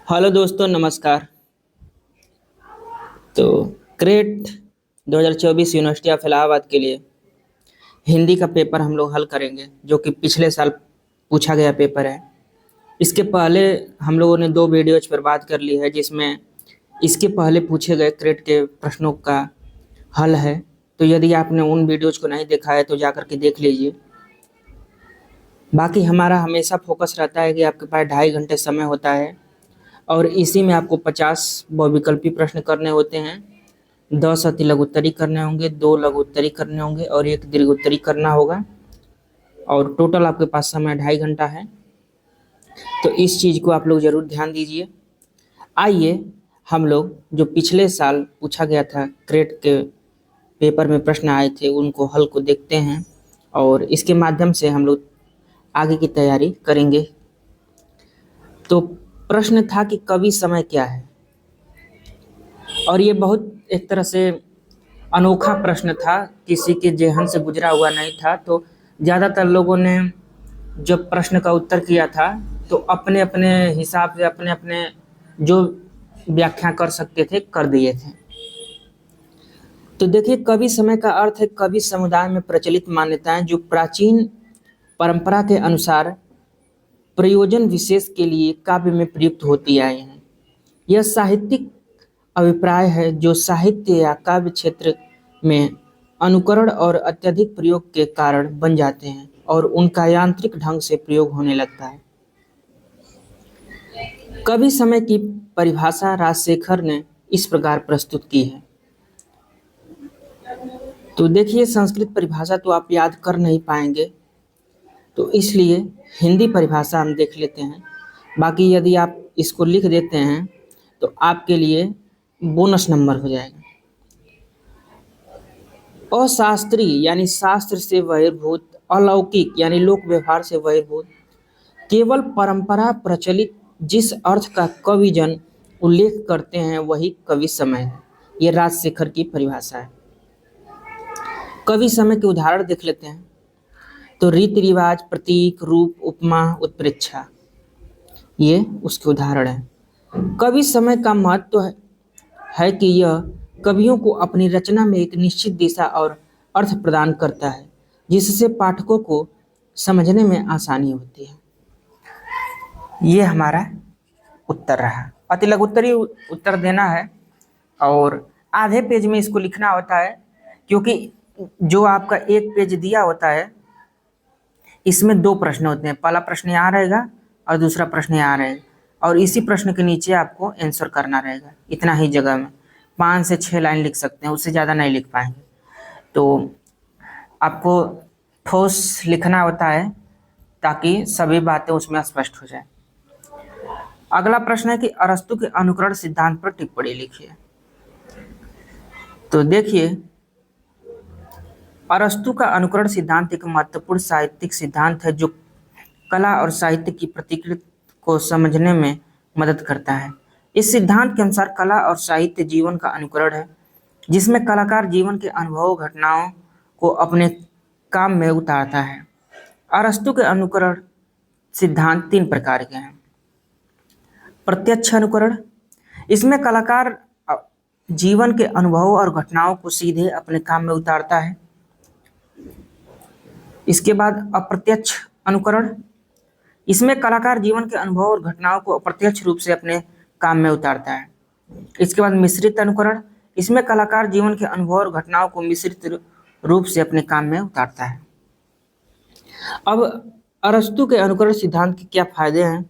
Hello दोस्तों, नमस्कार। तो क्रेट 2024 यूनिवर्सिटी ऑफ इलाहाबाद के लिए हिंदी का पेपर हम लोग हल करेंगे, जो कि पिछले साल पूछा गया पेपर है। इसके पहले हम लोगों ने दो वीडियोज पर बात कर ली है, जिसमें इसके पहले पूछे गए क्रेट के प्रश्नों का हल है। तो यदि आपने उन वीडियोज को नहीं देखा है तो जा कर के देख लीजिए। बाकी हमारा हमेशा फोकस रहता है कि आपके पास 2.5 घंटे समय होता है और इसी में आपको 50 बहुविकल्पी प्रश्न करने होते हैं। 10 अति लघु उत्तरी करने होंगे, 2 लघु उत्तरी करने होंगे और 1 दीर्घ उत्तरी करना होगा। और टोटल आपके पास समय 2.5 घंटा है। तो इस चीज़ को आप लोग ज़रूर ध्यान दीजिए। आइए हम लोग जो पिछले साल पूछा गया था क्रेट के पेपर में प्रश्न आए थे उनको हल को देखते हैं और इसके माध्यम से हम लोग आगे की तैयारी करेंगे। तो प्रश्न था कि कवि समय क्या है, और ये बहुत एक तरह से अनोखा प्रश्न था, किसी के जेहन से गुजरा हुआ नहीं था। तो ज़्यादातर लोगों ने जब प्रश्न का उत्तर किया था तो अपने अपने हिसाब से अपने अपने जो व्याख्या कर सकते थे कर दिए थे। तो देखिए, कवि समय का अर्थ है कवि समुदाय में प्रचलित मान्यताएं जो प्राचीन परंपरा के अनुसार प्रयोजन विशेष के लिए काव्य में प्रयुक्त होती आई हैं। यह साहित्यिक अभिप्राय है जो साहित्य या काव्य क्षेत्र में अनुकरण और अत्यधिक प्रयोग के कारण बन जाते हैं और उनका यांत्रिक ढंग से प्रयोग होने लगता है। कवि समय की परिभाषा राजशेखर ने इस प्रकार प्रस्तुत की है। तो देखिए, संस्कृत परिभाषा तो आप याद कर नहीं पाएंगे, तो इसलिए हिंदी परिभाषा हम देख लेते हैं। बाकी यदि आप इसको लिख देते हैं तो आपके लिए बोनस नंबर हो जाएगा। अशास्त्रीय यानी शास्त्र से बहिर्भूत, अलौकिक यानी लोक व्यवहार से बहिर्भूत, केवल परंपरा प्रचलित जिस अर्थ का कविजन उल्लेख करते हैं वही कवि समय है। ये राजशेखर की परिभाषा है। कवि समय के उदाहरण देख लेते हैं। तो रीति रिवाज, प्रतीक, रूप, उपमा, उत्प्रेक्षा, ये उसके उदाहरण हैं। कवि समय का महत्व है कि यह कवियों को अपनी रचना में एक निश्चित दिशा और अर्थ प्रदान करता है, जिससे पाठकों को समझने में आसानी होती है। ये हमारा उत्तर रहा। अति लघु उत्तरी उत्तर देना है और आधे पेज में इसको लिखना होता है, क्योंकि जो आपका एक पेज दिया होता है इसमें 2 प्रश्न होते हैं। पहला प्रश्न यहाँ रहेगा और दूसरा प्रश्न यहाँ रहेगा, और इसी प्रश्न के नीचे आपको आंसर करना रहेगा। इतना ही जगह में 5 से 6 लाइन लिख सकते हैं, उससे ज़्यादा नहीं लिख पाएंगे। तो आपको ठोस लिखना होता है ताकि सभी बातें उसमें स्पष्ट हो जाए। अगला प्रश्न है कि अरस्तु के अनुकरण सिद्धांत पर टिप्पणी लिखिए। तो देखिए, अरस्तु का अनुकरण सिद्धांत एक महत्वपूर्ण साहित्यिक सिद्धांत है जो कला और साहित्य की प्रतिकृति को समझने में मदद करता है। इस सिद्धांत के अनुसार कला और साहित्य जीवन का अनुकरण है, जिसमें कलाकार जीवन के अनुभवों, घटनाओं को अपने काम में उतारता है। अरस्तु के अनुकरण सिद्धांत 3 प्रकार के हैं। प्रत्यक्ष अनुकरण, इसमें कलाकार जीवन के अनुभवों और घटनाओं को सीधे अपने काम में उतारता है। इसके बाद अप्रत्यक्ष अनुकरण, इसमें कलाकार जीवन के अनुभव और घटनाओं को अप्रत्यक्ष रूप से अपने काम में उतारता है। इसके बाद मिश्रित अनुकरण, इसमें कलाकार जीवन के अनुभव और घटनाओं को मिश्रित रूप से अपने काम में उतारता है। अब अरस्तु के अनुकरण सिद्धांत के क्या फायदे हैं?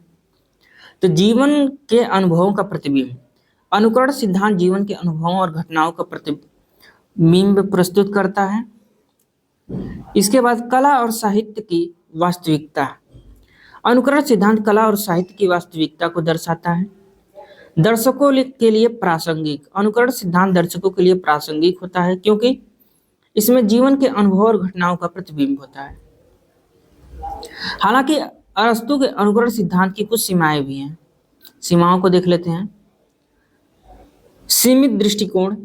तो जीवन के अनुभवों का प्रतिबिंब, अनुकरण सिद्धांत जीवन के अनुभवों और घटनाओं का प्रतिबिंब प्रस्तुत करता है। इसके बाद कला और साहित्य की वास्तविकता, अनुकरण सिद्धांत कला और साहित्य की वास्तविकता को दर्शाता है। दर्शकों के लिए प्रासंगिक, अनुकरण सिद्धांत दर्शकों के लिए प्रासंगिक होता है क्योंकि इसमें जीवन के अनुभव और घटनाओं का प्रतिबिंब होता है। हालांकि अरस्तु के अनुकरण सिद्धांत की कुछ सीमाएं भी हैं। सीमाओं को देख लेते हैं। सीमित दृष्टिकोण,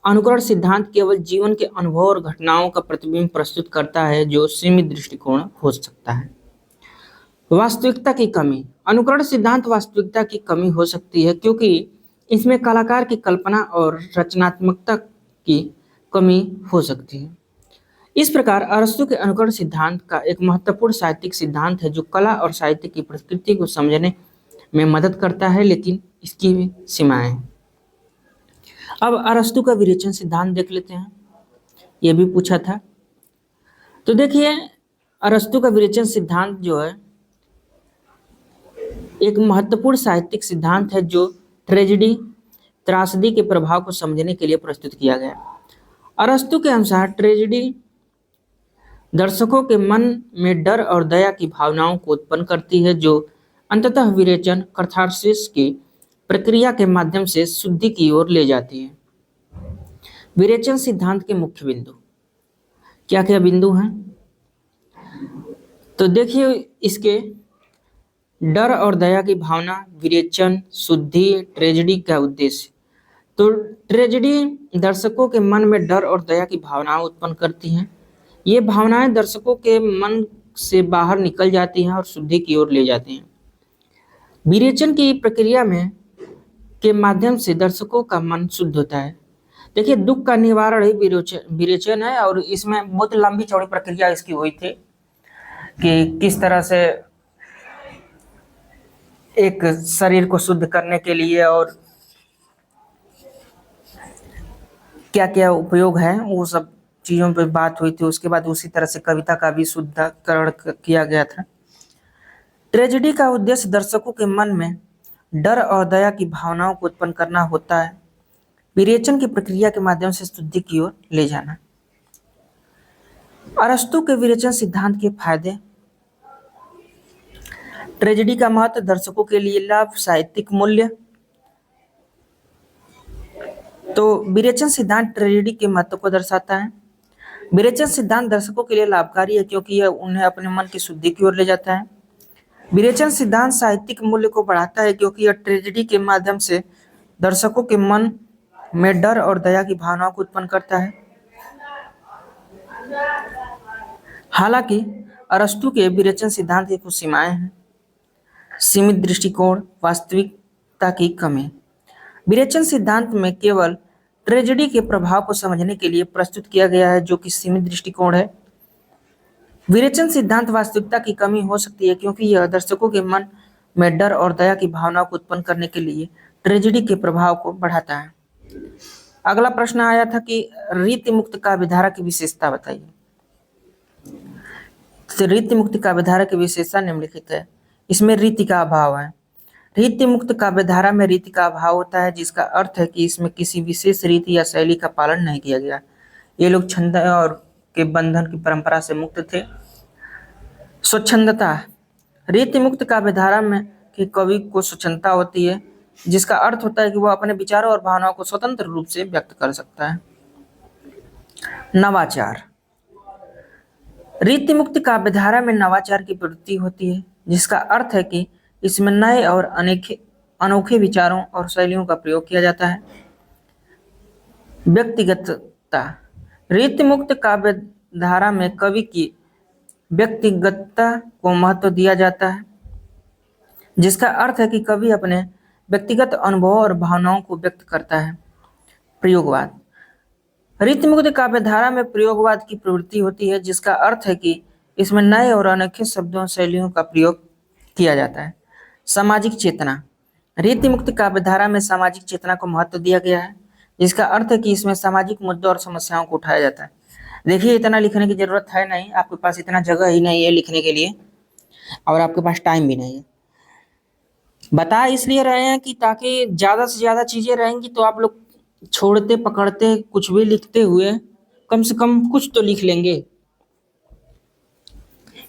अनुकरण सिद्धांत केवल जीवन के अनुभव और घटनाओं का प्रतिबिंब प्रस्तुत करता है जो सीमित दृष्टिकोण हो सकता है। वास्तविकता की कमी। अनुकरण सिद्धांत वास्तविकता की कमी हो सकती है क्योंकि इसमें कलाकार की कल्पना और रचनात्मकता की कमी हो सकती है। इस प्रकार अरस्तू के अनुकरण सिद्धांत का एक महत्वपूर्ण साहित्यिक सिद्धांत है जो कला और साहित्य की प्रकृति को समझने में मदद करता है, लेकिन इसकी भी सीमाएं हैं। अब अरस्तू का विरेचन सिद्धांत देख लेते हैं, यह भी पूछा था। तो देखिए, अरस्तू का विरेचन सिद्धांत जो है एक महत्वपूर्ण साहित्यिक सिद्धांत है जो ट्रेजेडी त्रासदी के प्रभाव को समझने के लिए प्रस्तुत किया गया। अरस्तू के अनुसार ट्रेजेडी दर्शकों के मन में डर और दया की भावनाओं को उत्पन्न करती है, जो अंततः विरेचन कैथार्सिस की प्रक्रिया के माध्यम से शुद्धि की ओर ले जाती है। विरेचन सिद्धांत के मुख्य बिंदु क्या क्या बिंदु हैं? तो देखिए, इसके डर और दया की भावना, विरेचन, शुद्धि, ट्रेजेडी का उद्देश्य। तो ट्रेजेडी दर्शकों के मन में डर और दया की भावनाएं उत्पन्न करती हैं। ये भावनाएं दर्शकों के मन से बाहर निकल जाती हैं और शुद्धि की ओर ले जाती हैं। विरेचन की प्रक्रिया में के माध्यम से दर्शकों का मन शुद्ध होता है। देखिए, दुख का निवारण ही विरेचन है और इसमें बहुत लंबी चौड़ी प्रक्रिया इसकी हुई थी कि किस तरह से एक शरीर को शुद्ध करने के लिए और क्या क्या उपयोग है, वो सब चीज़ों पे बात हुई थी। उसके बाद उसी तरह से कविता का भी शुद्धिकरण किया गया था। ट्रेजेडी का उद्देश्य दर्शकों के मन में डर और दया की भावनाओं को उत्पन्न करना होता है, विरेचन की प्रक्रिया के माध्यम से शुद्धि की ओर ले जाना। अरस्तू के विरेचन सिद्धांत के फायदे। ट्रेजेडी का महत्व, दर्शकों के लिए लाभ, साहित्यिक मूल्य। तो विरेचन सिद्धांत ट्रेजेडी के महत्व को दर्शाता है। विरेचन सिद्धांत दर्शकों के लिए लाभकारी है क्योंकि यह उन्हें अपने मन की शुद्धि की ओर ले जाता है। विरेचन सिद्धांत साहित्यिक मूल्य को बढ़ाता है क्योंकि यह ट्रेजेडी के माध्यम से दर्शकों के मन में डर और दया की भावनाओं को उत्पन्न करता है। हालांकि अरस्तू के विरेचन सिद्धांत की कुछ सीमाएं हैं। सीमित दृष्टिकोण, वास्तविकता की कमी। विरेचन सिद्धांत में केवल ट्रेजेडी के प्रभाव को समझने के लिए प्रस्तुत किया गया है, जो कि सीमित दृष्टिकोण है। विरेचन सिद्धांत वास्तविकता की कमी हो सकती है क्योंकि यह दर्शकों के मन में डर और दया की भावना को उत्पन्न करने के लिए ट्रेजेडी के प्रभाव को बढ़ाता है। अगला प्रश्न आया था कि रीति मुक्त काव्यधारा की विशेषता बताइए। तो रीति मुक्त काव्यधारा की विशेषता निम्नलिखित है। इसमें रीति का अभाव है। रीति मुक्त काव्यधारा में रीति का अभाव होता है, जिसका अर्थ है कि इसमें किसी विशेष रीति या शैली का पालन नहीं किया गया। ये लोग छंद और के बंधन की परंपरा से मुक्त थे। स्वच्छंदता। रीति मुक्त काव्यधारा में कि कवि को स्वच्छंदता होती है, जिसका अर्थ होता है कि वह अपने विचारों और भावनाओं को स्वतंत्र रूप से व्यक्त कर सकता है। नवाचार। रीति मुक्त काव्यधारा में नवाचार की प्रवृत्ति होती है, जिसका अर्थ है कि इसमें नए और अनोखे विचारों और शैलियों का प्रयोग किया जाता है। व्यक्तिगतता। रीति मुक्त काव्यधारा में कवि की व्यक्तिगतता को महत्व दिया जाता है, जिसका अर्थ है कि कवि अपने व्यक्तिगत अनुभवों और भावनाओं को व्यक्त करता है। प्रयोगवाद। रीति मुक्त काव्यधारा में प्रयोगवाद की प्रवृत्ति होती है, जिसका अर्थ है कि इसमें नए और अनोखे शब्दों शैलियों का प्रयोग किया जाता है। सामाजिक चेतना। रीति मुक्त काव्यधारा में सामाजिक चेतना को महत्व दिया गया है, जिसका अर्थ है कि इसमें सामाजिक मुद्दों और समस्याओं को उठाया जाता है। देखिए, इतना लिखने की जरूरत है नहीं, आपके पास इतना जगह ही नहीं है लिखने के लिए और आपके पास टाइम भी नहीं है। बता इसलिए रहे हैं कि ताकि ज़्यादा से ज़्यादा चीज़ें रहेंगी तो आप लोग छोड़ते पकड़ते कुछ भी लिखते हुए कम से कम कुछ तो लिख लेंगे।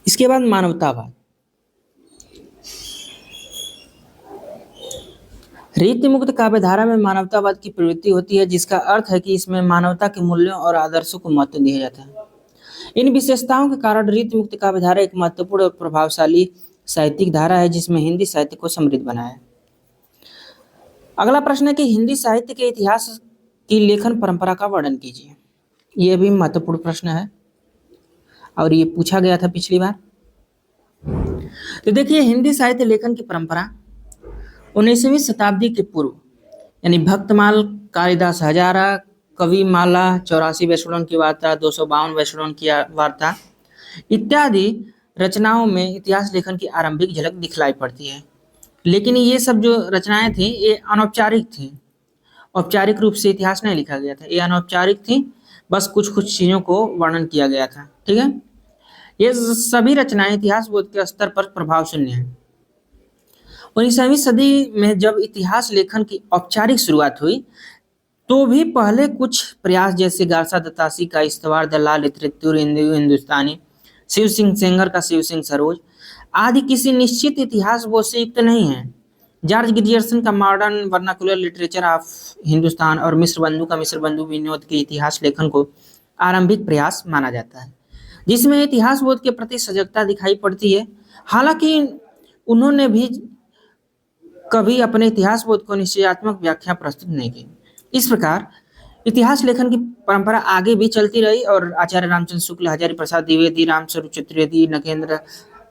इसके बाद मानवतावाद। रीति मुक्त काव्यधारा में मानवतावाद की प्रवृत्ति होती है, जिसका अर्थ है कि इसमें मानवता के मूल्यों और आदर्शों को महत्व दिया जाता है। इन विशेषताओं के कारण रीति मुक्त काव्यधारा एक महत्वपूर्ण और प्रभावशाली साहित्यिक धारा है, जिसमें हिंदी साहित्य को समृद्ध बनाया है। अगला प्रश्न है कि हिंदी साहित्य के इतिहास की लेखन परंपरा का वर्णन कीजिए। यह भी महत्वपूर्ण प्रश्न है और ये पूछा गया था पिछली बार। तो देखिए, हिंदी साहित्य लेखन की परंपरा 19वीं शताब्दी के पूर्व यानी भक्तमाल, कालिदास हजारा, कविमाला, 84 वैष्णव की वार्ता, 252 वैष्णव की वार्ता इत्यादि रचनाओं में इतिहास लेखन की आरंभिक झलक दिखलाई पड़ती है। लेकिन ये सब जो रचनाएं थी ये अनौपचारिक थी, औपचारिक रूप से इतिहास नहीं लिखा गया था, ये अनौपचारिक थी, बस कुछ कुछ चीजों को वर्णन किया गया था। ठीक है, ये सभी रचनाएं इतिहास बोध के स्तर पर प्रभाव शून्य है। 19वीं सदी में जब इतिहास लेखन की औपचारिक शुरुआत हुई तो भी पहले कुछ प्रयास जैसे गारसा दत्तासी का इस्तवार दलाल लिटरेचर हिंदुस्तानी, शिव सिंह सेंगर का शिव सिंह सरोज आदि किसी निश्चित इतिहास बोध से युक्त नहीं है। जॉर्ज गिरियर्सन का modern vernacular literature of Hindustan और मिस्र बंधु का मिस्र बंधु विनोद के इतिहास लेखन को आरंभिक प्रयास माना जाता है, जिसमें इतिहास बोध के प्रति सजगता दिखाई पड़ती है। हालांकि उन्होंने भी कभी अपने इतिहास बोध को निश्चयात्मक व्याख्या प्रस्तुत नहीं की। इस प्रकार इतिहास लेखन की परंपरा आगे भी चलती रही और आचार्य रामचंद्र शुक्ल, हजारी प्रसाद द्विवेदी, रामस्वरूप चतुर्वेदी, नगेंद्र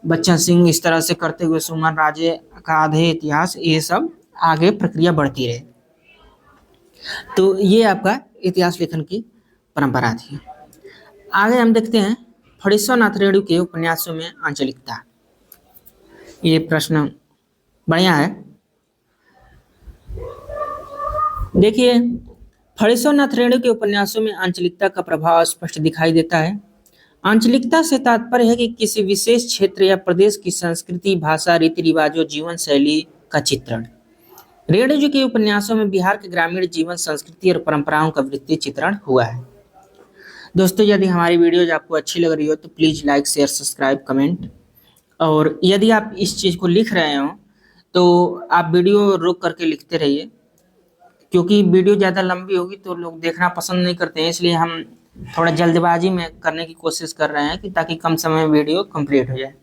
बच्चन सिंह इस तरह से करते हुए सुमन राजे का आधे इतिहास, ये सब आगे प्रक्रिया बढ़ती रही। तो ये आपका इतिहास लेखन की परंपरा थी। आगे हम देखते हैं फणीश्वर नाथ रेणु के उपन्यासों में आंचलिकता। ये प्रश्न बढ़िया है। देखिए, फणीश्वर नाथ रेणु के उपन्यासों में आंचलिकता का प्रभाव स्पष्ट दिखाई देता है। आंचलिकता से तात्पर्य है कि किसी विशेष क्षेत्र या प्रदेश की संस्कृति, भाषा, रीति रिवाजों, जीवन शैली का चित्रण। रेणु जी के उपन्यासों में बिहार के ग्रामीण जीवन, संस्कृति और परंपराओं का वृत्तीय चित्रण हुआ है। दोस्तों, यदि हमारी वीडियोज आपको अच्छी लग रही हो तो please like, share, subscribe, comment. और यदि आप इस चीज़ को लिख रहे हो तो आप वीडियो रोक करके लिखते रहिए, क्योंकि वीडियो ज़्यादा लंबी होगी तो लोग देखना पसंद नहीं करते हैं, इसलिए हम थोड़ा जल्दबाजी में करने की कोशिश कर रहे हैं कि ताकि कम समय में वीडियो कंप्लीट हो जाए।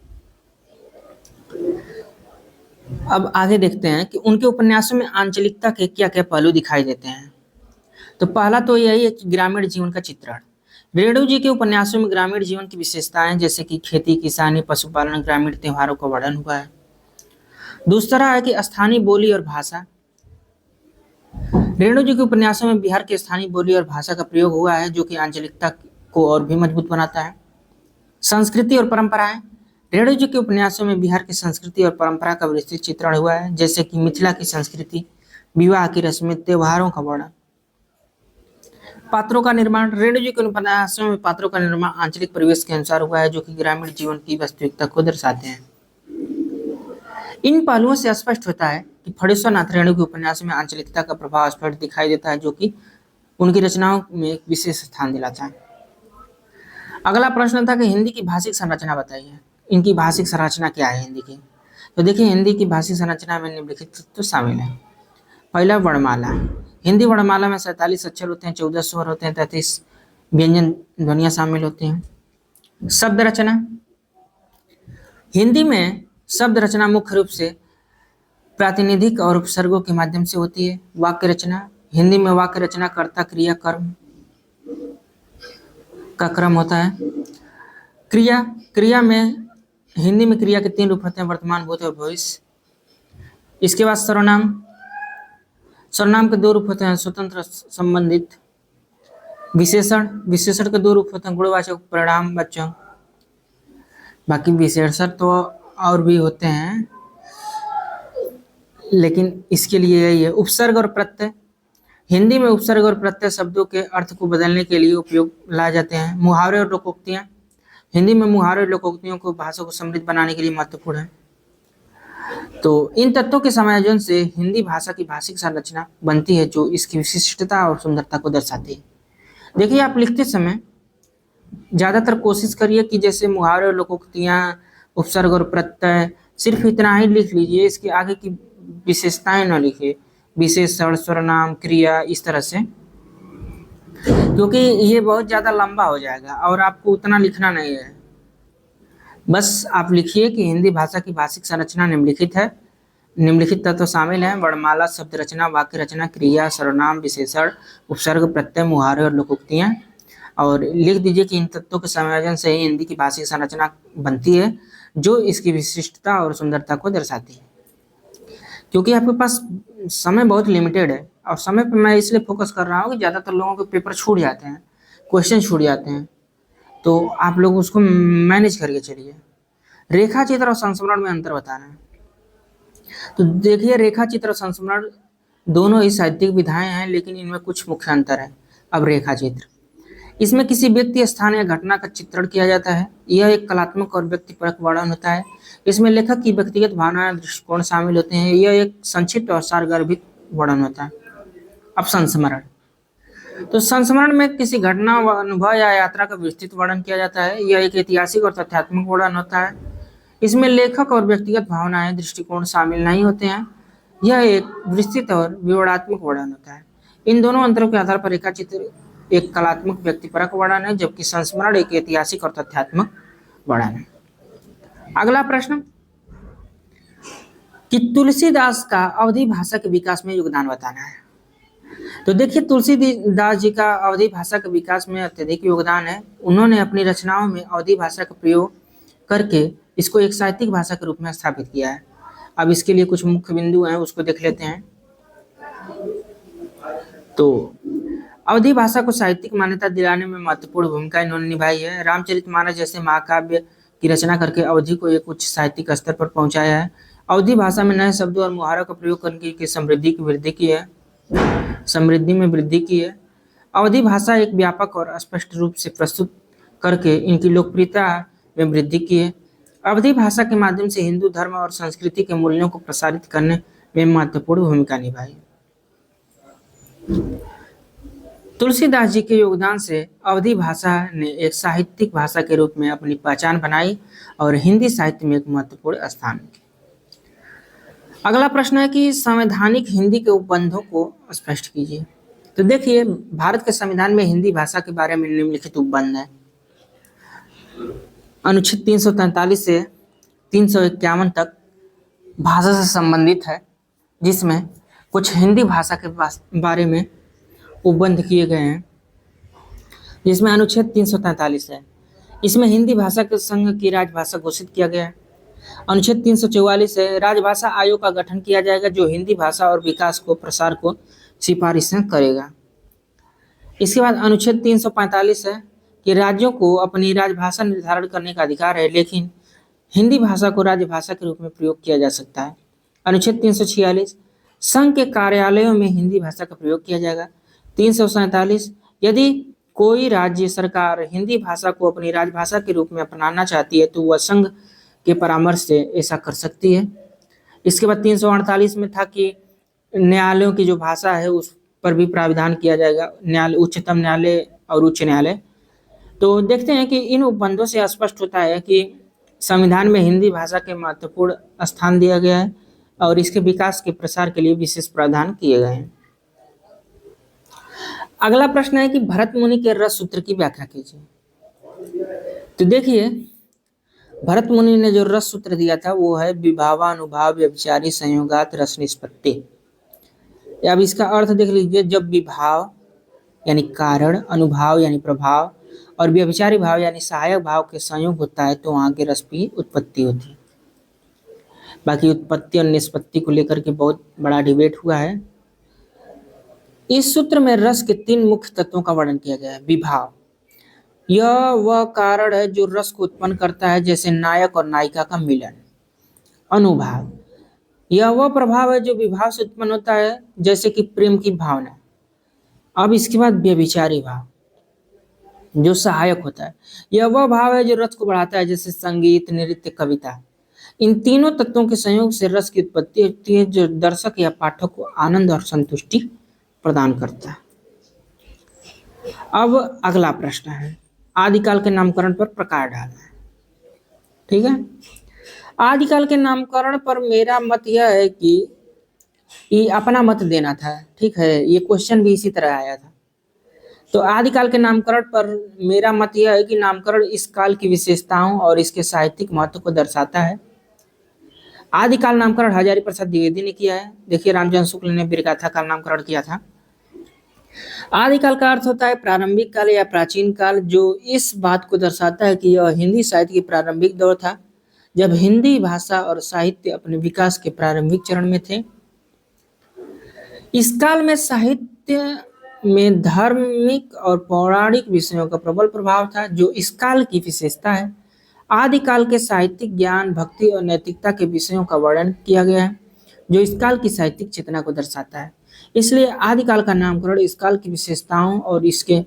अब आगे देखते हैं कि उनके उपन्यासों में आंचलिकता के क्या क्या पहलू दिखाई देते हैं। तो पहला तो यही है कि ग्रामीण जीवन का चित्रण। रेणु जी के उपन्यासों में ग्रामीण जीवन की विशेषताएं जैसे कि खेती, किसानी, पशुपालन, ग्रामीण त्योहारों का वर्णन हुआ है। दूसरा है कि स्थानीय बोली और भाषा। रेणु जी के उपन्यासों में बिहार के स्थानीय बोली और भाषा का प्रयोग हुआ है, जो कि आंचलिकता को और भी मजबूत बनाता है। संस्कृति और परंपराएं। रेणु जी के उपन्यासों में बिहार की संस्कृति और परंपरा का विस्तृत चित्रण हुआ है, जैसे कि मिथिला की संस्कृति, विवाह की रस्में, त्योहारों का वर्णन। पात्रों का निर्माण। रेणु जी के उपन्यासों में पात्रों का निर्माण आंचलिक परिवेश के अनुसार हुआ है, जो कि ग्रामीण जीवन की वास्तविकता को दर्शाते हैं। इन पहलुओं से स्पष्ट होता है कि फणीश्वर नाथ रेणु के उपन्यास में आंचलिकता का प्रभाव स्पष्ट दिखाई देता है, जो कि उनकी रचनाओं में एक विशेष स्थान दिलाता है। अगला प्रश्न था कि हिंदी की भाषिक संरचना बताइए। इनकी भाषिक संरचना क्या है हिंदी की? तो देखिए, हिंदी की भाषिक संरचना में निम्नलिखित तो शामिल है। पहला, वर्णमाला। हिंदी वर्णमाला में 47 अक्षर होते हैं, 14 स्वर होते हैं, 33 व्यंजन ध्वनियां शामिल होती हैं। शब्द रचना। हिंदी में शब्द रचना मुख्य रूप से प्रातिनिधिक और उपसर्गों के माध्यम से होती है। वाक्य रचना। हिंदी में वाक्य रचना कर्ता, क्रिया, कर्म का क्रम होता है। क्रिया में हिंदी में क्रिया के 3 रूप होते हैं, वर्तमान, भूत और भविष्य। इसके बाद सर्वनाम। सर्वनाम के 2 रूप होते हैं, स्वतंत्र, संबंधित। विशेषण के 2 रूप होते हैं, गुणवाचक, परिणाम वाचक। बाकी विशेषण तो और भी होते हैं, लेकिन इसके लिए यही है। उपसर्ग और प्रत्यय। हिंदी में उपसर्ग और प्रत्यय शब्दों के अर्थ को बदलने के लिए उपयोग लाए जाते हैं। मुहावरे और लोकोक्तियां। हिंदी में मुहावरे और लोकोक्तियों को भाषा को समृद्ध बनाने के लिए महत्वपूर्ण है। तो इन तत्वों के संयोजन से हिंदी भाषा की भाषिक संरचना बनती है, जो इसकी विशिष्टता और सुंदरता को दर्शाती है। देखिए, आप लिखते समय ज़्यादातर कोशिश करिए कि जैसे मुहावरे और लोकोक्तियां, उपसर्ग और प्रत्यय, सिर्फ इतना ही लिख लीजिए, इसके आगे की विशेषताएं न लिखिए। विशेषण, सर्वनाम, क्रिया, इस तरह से, क्योंकि ये बहुत ज़्यादा लंबा हो जाएगा और आपको उतना लिखना नहीं है। बस आप लिखिए कि हिंदी भाषा की भाषिक संरचना निम्नलिखित है। निम्नलिखित तत्व शामिल हैं: वर्णमाला, शब्द रचना, वाक्य रचना, क्रिया, सर्वनाम, विशेषण, उपसर्ग, प्रत्यय, मुहावरे और लोकोक्तियां। और लिख दीजिए कि इन तत्वों के संयोजन से ही हिंदी की भाषिक संरचना बनती है, जो इसकी विशिष्टता और सुंदरता को दर्शाती है। क्योंकि आपके पास समय बहुत लिमिटेड है, और समय पे मैं इसलिए फोकस कर रहा हूँ कि ज़्यादातर लोगों के पेपर छूट जाते हैं, क्वेश्चन छूट जाते हैं, तो आप लोग उसको मैनेज करके चलिए। रेखा चित्र और संस्मरण में अंतर बताना है। तो देखिए, रेखा चित्र और संस्मरण दोनों ही साहित्यिक विधाएं हैं, लेकिन इनमें कुछ मुख्य अंतर है। अब रेखा चित्र, इसमें किसी व्यक्ति, स्थान या घटना का चित्रण किया जाता है। यह एक कलात्मक और व्यक्तिपरक वर्णन होता है। इसमें लेखक की व्यक्तिगत भावनाएं, दृष्टिकोण शामिल होते हैं। यह एक संक्षिप्त और सारगर्भित वर्णन होता है। अब संस्मरण, तो संस्मरण में किसी घटना, अनुभव या यात्रा का विस्तृत वर्णन किया जाता है। यह एक ऐतिहासिक और तथ्यात्मक वर्णन होता है। इसमें लेखक और व्यक्तिगत भावनाएं, दृष्टिकोण शामिल नहीं होते हैं। यह एक विस्तृत और विवरणात्मक वर्णन होता है। इन दोनों अंतरों के आधार पर रेखा चित्र एक कलात्मक व्यक्तिपरक वर्णन है, जबकि संस्मरण एक ऐतिहासिक और तथ्यात्मक वर्णन है। अगला प्रश्न, कि तुलसीदास का अवधी भाषा के विकास में योगदान बताना है। तो देखिए, तुलसीदास जी का अवधी भाषा के विकास में अत्यधिक योगदान है। उन्होंने अपनी रचनाओं में अवधी भाषा का प्रयोग करके इसको एक साहित्यिक भाषा के रूप में स्थापित किया है। अब इसके लिए कुछ मुख्य बिंदु हैं, उसको देख लेते हैं। तो अवधी भाषा को साहित्यिक मान्यता दिलाने में महत्वपूर्ण भूमिका इन्होंने निभाई है। रामचरितमानस जैसे महाकाव्य की रचना करके अवधी को एक उच्च साहित्यिक स्तर पर पहुंचाया है। अवधी भाषा में नए शब्दों और मुहावरों का प्रयोग करके समृद्धि में वृद्धि की है। अवधी भाषा एक व्यापक और स्पष्ट रूप से प्रस्तुत करके इनकी लोकप्रियता में वृद्धि की है। अवधी भाषा के माध्यम से हिंदू धर्म और संस्कृति के मूल्यों को प्रसारित करने में महत्वपूर्ण भूमिका निभाई। तुलसीदास जी के योगदान से अवधी भाषा ने एक साहित्यिक भाषा के रूप में अपनी पहचान बनाई और हिंदी साहित्य में एक महत्वपूर्ण स्थान की। अगला प्रश्न है कि संवैधानिक हिंदी के उपबंधों को स्पष्ट कीजिए। तो देखिए, भारत के संविधान में हिंदी भाषा के बारे में निम्नलिखित उपबंध है। अनुच्छेद 343 से 351 तक भाषा से संबंधित है, जिसमें कुछ हिंदी भाषा के बारे में उपबंध किए गए हैं, जिसमें अनुच्छेद 343 है। इसमें हिंदी भाषा के संघ की राजभाषा घोषित किया गया है। अनुच्छेद 344 है, राजभाषा आयोग का गठन किया जाएगा, जो हिंदी भाषा और विकास को, प्रसार को सिफारिशें करेगा। इसके बाद अनुच्छेद 345 है कि राज्यों को अपनी राजभाषा निर्धारण करने का अधिकार है, लेकिन हिंदी भाषा को राजभाषा के रूप में प्रयोग किया जा सकता है। अनुच्छेद 346, संघ के कार्यालयों में हिंदी भाषा का प्रयोग किया जाएगा। 347, यदि कोई राज्य सरकार हिंदी भाषा को अपनी राजभाषा के रूप में अपनाना चाहती है तो वह संघ के परामर्श से ऐसा कर सकती है। इसके बाद 348 में था कि न्यायालयों की जो भाषा है उस पर भी प्राविधान किया जाएगा, न्यायालय, उच्चतम न्यायालय और उच्च न्यायालय। तो देखते हैं कि इन उपबंधों से स्पष्ट होता है कि संविधान में हिंदी भाषा के महत्वपूर्ण स्थान दिया गया है और इसके विकास के प्रसार के लिए विशेष प्रावधान किए गए हैं। अगला प्रश्न है कि भरत मुनि के रस सूत्र की व्याख्या कीजिए। तो देखिए, भरत मुनि ने जो रस सूत्र दिया था वो है विभावानुभाव व्यभिचारी संयोगात रस निष्पत्ति। अब इसका अर्थ देख लीजिए, जब विभाव यानी कारण, अनुभाव यानी प्रभाव और व्यभिचारी भाव यानी सहायक भाव के संयोग होता है तो वहां के रस की उत्पत्ति होती है। बाकी उत्पत्ति और निष्पत्ति को लेकर के बहुत बड़ा डिबेट हुआ है। इस सूत्र में रस के 3 मुख्य तत्वों का वर्णन किया गया है। विभाव, यह वह कारण है जो रस को उत्पन्न करता है, जैसे नायक और नायिका का मिलन। अनुभाव, यह वह प्रभाव है जो विभाव से उत्पन्न होता है, जैसे कि प्रेम की भावना। अब इसके बाद व्यभिचारी भाव, जो सहायक होता है, यह वह भाव है जो रस को बढ़ाता है, जैसे संगीत, नृत्य, कविता। इन तीनों तत्वों के संयोग से रस की उत्पत्ति होती है, जो दर्शक या पाठक को आनंद और संतुष्टि प्रदान करता है। अब अगला प्रश्न है, आदिकाल के नामकरण पर प्रकाश डालना है। ठीक है, आदिकाल के नामकरण पर मेरा मत यह है कि ये अपना मत देना था। ठीक है, ये क्वेश्चन भी इसी तरह आया था। तो आदिकाल के नामकरण पर मेरा मत यह है कि नामकरण इस काल की विशेषताओं और इसके साहित्यिक महत्व को दर्शाता है। आदिकाल नामकरण हजारी प्रसाद द्विवेदी ने किया है। देखिए, रामचंद्र शुक्ल ने वीरगाथा का नामकरण किया था। आदिकाल का अर्थ होता है प्रारंभिक काल या प्राचीन काल, जो इस बात को दर्शाता है कि यह हिंदी साहित्य की प्रारंभिक दौर था, जब हिंदी भाषा और साहित्य अपने विकास के प्रारंभिक चरण में थे। इस काल में साहित्य में धार्मिक और पौराणिक विषयों का प्रबल प्रभाव था, जो इस काल की विशेषता है। आदिकाल के साहित्यिक ज्ञान, भक्ति और नैतिकता के विषयों का वर्णन किया गया है, जो इस काल की साहित्यिक चेतना को दर्शाता है। इसलिए आदिकाल का नामकरण इस काल की विशेषताओं और इसके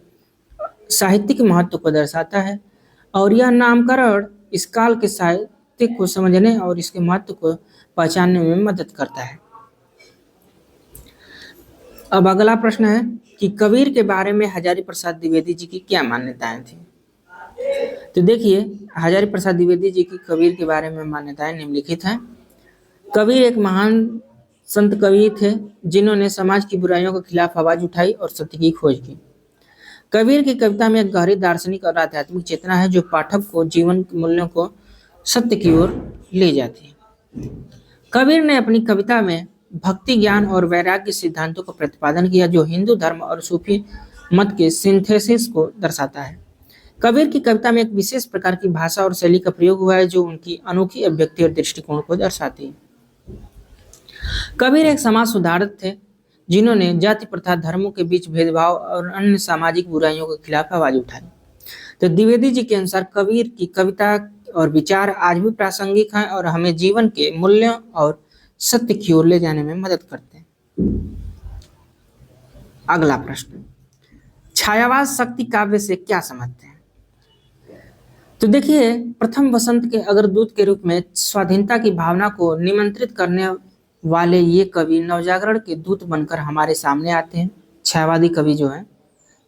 साहित्यिक महत्व को दर्शाता है, और यह नामकरण इस काल के साहित्य को समझने और इसके महत्व को पहचानने में मदद करता है। अब अगला प्रश्न है कि कबीर के बारे में हजारी प्रसाद द्विवेदी जी की क्या मान्यताएं थी। तो देखिए, हजारी प्रसाद द्विवेदी जी की कबीर के बारे में मान्यताएं निम्नलिखित हैं। कबीर एक महान संत कवि थे, जिन्होंने समाज की बुराइयों के खिलाफ आवाज उठाई और सत्य की खोज की। कबीर की कविता में एक गहरी दार्शनिक और आध्यात्मिक चेतना है, जो पाठक को जीवन के मूल्यों को सत्य की ओर ले जाती है। कबीर ने अपनी कविता में भक्ति, ज्ञान और वैराग्य सिद्धांतों का प्रतिपादन किया, जो हिंदू धर्म और सूफी मत के सिंथेसिस को दर्शाता है। कबीर की कविता में एक विशेष प्रकार की भाषा और शैली का प्रयोग हुआ है, जो उनकी अनोखी अभिव्यक्ति और दृष्टिकोण को दर्शाती है। कबीर एक समाज सुधारक थे, जिन्होंने जाति प्रथा, धर्मों के बीच भेदभाव और अन्य सामाजिक बुराइयों के खिलाफ आवाज उठाई। तो द्विवेदी जी के अनुसार कबीर की कविता और विचार आज भी प्रासंगिक हैं और हमें जीवन के मूल्यों और सत्य की ओर ले जाने में मदद करते हैं। अगला प्रश्न, छायावाद शक्ति काव्य से क्या समझते हैं। तो देखिए, प्रथम वसंत के अग्रदूत के रूप में स्वाधीनता की भावना को निमंत्रित करने वाले ये कवि नवजागरण के दूत बनकर हमारे सामने आते हैं। छायावादी कवि जो है,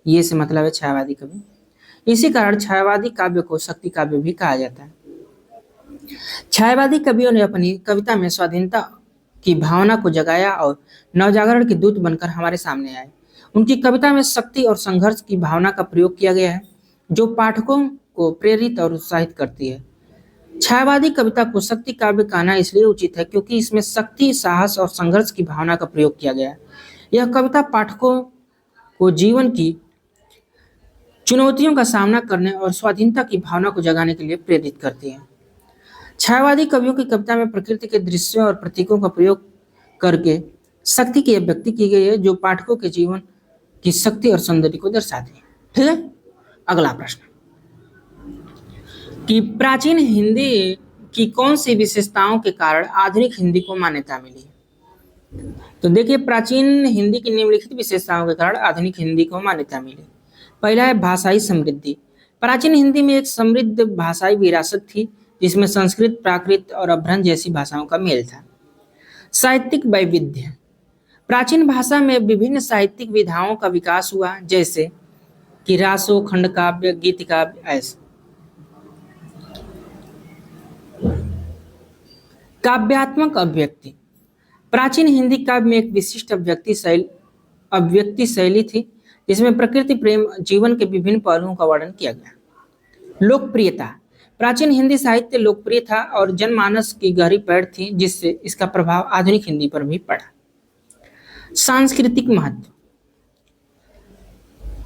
ये से मतलब है छायावादी कवि। इसी कारण छायावादी काव्य को शक्ति काव्य भी कहा जाता है। छायावादी कवियों ने अपनी कविता में स्वाधीनता की भावना को जगाया और नवजागरण के दूत बनकर हमारे सामने आए। उनकी कविता में शक्ति और संघर्ष की भावना का प्रयोग किया गया है, जो पाठकों को प्रेरित और उत्साहित करती है। छायावादी कविता को शक्ति काव्य कहना इसलिए उचित है क्योंकि इसमें शक्ति, साहस और संघर्ष की भावना का प्रयोग किया गया है। यह कविता पाठकों को जीवन की चुनौतियों का सामना करने और स्वाधीनता की भावना को जगाने के लिए प्रेरित करती है। छायावादी कवियों की कविता में प्रकृति के दृश्यों और प्रतीकों का प्रयोग करके शक्ति की अभिव्यक्ति की गई है, जो पाठकों के जीवन की शक्ति और सौंदर्य को दर्शाती है। ठीक है, अगला प्रश्न कि प्राचीन हिंदी की कौन सी विशेषताओं के कारण आधुनिक हिंदी को मान्यता मिली। तो देखिए, प्राचीन हिंदी की निम्नलिखित विशेषताओं के कारण आधुनिक हिंदी को मान्यता मिली। पहला है भाषाई समृद्धि। प्राचीन हिंदी में एक समृद्ध भाषाई विरासत थी, जिसमें संस्कृत, प्राकृत और अभ्रंश जैसी भाषाओं का मेल था। साहित्यिक वैविध्य। प्राचीन भाषा में विभिन्न साहित्यिक विधाओं का विकास हुआ, जैसे कि रासो, खंड काव्य, गीत काव्य ऐसे। काव्यात्मक अभिव्यक्ति। प्राचीन हिंदी काव्य में एक विशिष्ट अभिव्यक्ति शैली थी, जिसमें प्रकृति, प्रेम, जीवन के विभिन्न पहलुओं का वर्णन किया गया। लोकप्रियता। प्राचीन हिंदी साहित्य लोकप्रिय था और जनमानस की गहरी पैठ थी, जिससे इसका प्रभाव आधुनिक हिंदी पर भी पड़ा। सांस्कृतिक महत्व।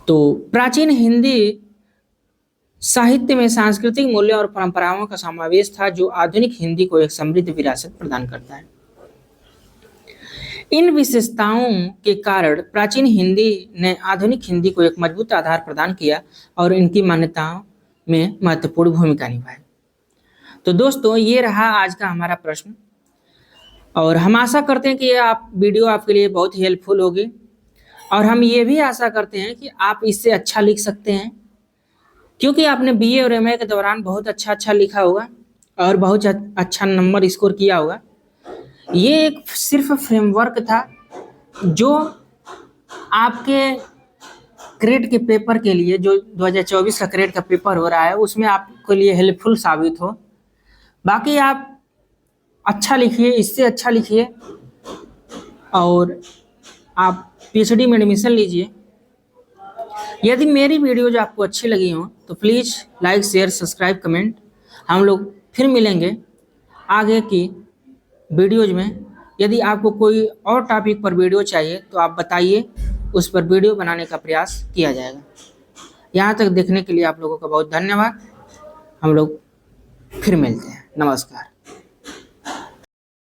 तो प्राचीन हिंदी साहित्य में सांस्कृतिक मूल्यों और परंपराओं का समावेश था, जो आधुनिक हिंदी को एक समृद्ध विरासत प्रदान करता है। इन विशेषताओं के कारण प्राचीन हिंदी ने आधुनिक हिंदी को एक मजबूत आधार प्रदान किया और इनकी मान्यताओं में महत्वपूर्ण भूमिका निभाई। तो दोस्तों, ये रहा आज का हमारा प्रश्न, और हम आशा करते हैं कि ये वीडियो आपके लिए बहुत ही हेल्पफुल होगी, और हम ये भी आशा करते हैं कि आप इससे अच्छा लिख सकते हैं, क्योंकि आपने बीए और एमए के दौरान बहुत अच्छा लिखा होगा और बहुत अच्छा नंबर स्कोर किया होगा। ये एक सिर्फ फ्रेमवर्क था, जो आपके क्रेड के पेपर के लिए, जो 2024 का क्रेड का पेपर हो रहा है, उसमें आपके लिए हेल्पफुल साबित हो। बाकी आप अच्छा लिखिए, इससे अच्छा लिखिए, और आप पीएचडी में एडमिशन लीजिए। यदि मेरी वीडियो जो आपको अच्छी लगी हो तो please like, share, subscribe, comment. हम लोग फिर मिलेंगे आगे की वीडियोज में। यदि आपको कोई और टॉपिक पर वीडियो चाहिए तो आप बताइए, उस पर वीडियो बनाने का प्रयास किया जाएगा। यहाँ तक देखने के लिए आप लोगों का बहुत धन्यवाद। हम लोग फिर मिलते हैं। नमस्कार।